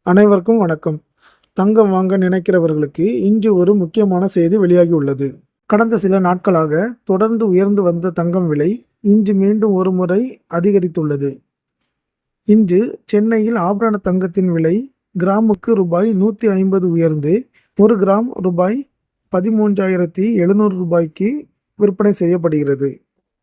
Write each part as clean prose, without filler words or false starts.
அனைவருக்கும் வணக்கம். தங்கம் வாங்க நினைக்கிறவர்களுக்கு இன்று ஒரு முக்கியமான செய்தி வெளியாகியுள்ளது. கடந்த சில நாட்களாக தொடர்ந்து உயர்ந்து வந்த தங்கம் விலை இன்று மீண்டும் ஒரு முறை அதிகரித்துள்ளது. இன்று சென்னையில் ஆபரண தங்கத்தின் விலை கிராமுக்கு ரூபாய் 150 உயர்ந்து 1 கிராம் ரூபாய் 13,700 ரூபாய்க்கு விற்பனை செய்யப்படுகிறது.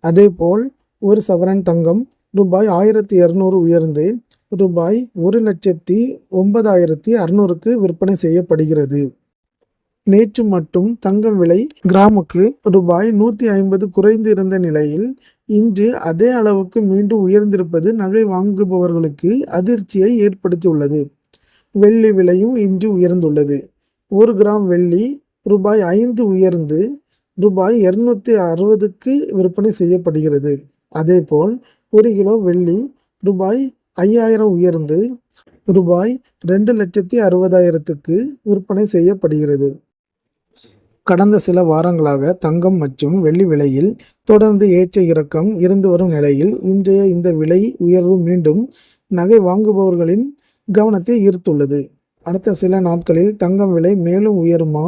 அதேபோல் ஒரு சவரன் தங்கம் ரூபாய் 1,200 உயர்ந்து ரூபாய் 1,09,600க்கு விற்பனை செய்யப்படுகிறது. நேற்று மட்டும் தங்கம் விலை கிராமுக்கு ரூபாய் 150 குறைந்து இருந்த நிலையில் இன்று அதே அளவுக்கு மீண்டும் உயர்ந்திருப்பது நகை வாங்குபவர்களுக்கு அதிர்ச்சியை ஏற்படுத்தியுள்ளது. வெள்ளி விலையும் இன்று உயர்ந்துள்ளது. 1 கிராம் வெள்ளி ரூபாய் 5 உயர்ந்து ரூபாய் 260க்கு விற்பனை செய்யப்படுகிறது. அதேபோல் 1 கிலோ வெள்ளி ரூபாய் 5,000 உயர்ந்து ரூபாய் 2,60,000க்கு விற்பனை செய்யப்படுகிறது. கடந்த சில வாரங்களாக தங்கம் மற்றும் வெள்ளி விலையில் தொடர்ந்து ஏற்ற இறக்கம் இருந்து வரும் நிலையில் இன்றைய இந்த விலை உயர்வு மீண்டும் நகை வாங்குபவர்களின் கவனத்தை ஈர்த்துள்ளது. அடுத்த சில நாட்களில் தங்கம் விலை மேலும் உயருமா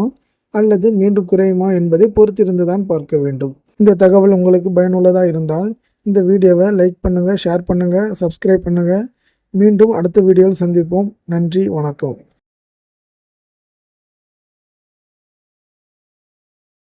அல்லது மீண்டும் குறையுமா என்பதை பொறுத்திருந்துதான் பார்க்க வேண்டும். இந்த தகவல் உங்களுக்கு பயனுள்ளதாக இருந்தால் இந்த வீடியோவை லைக் பண்ணுங்கள், ஷேர் பண்ணுங்கள், சப்ஸ்கிரைப் பண்ணுங்கள். மீண்டும் அடுத்த வீடியோவில் சந்திப்போம். நன்றி, வணக்கம்.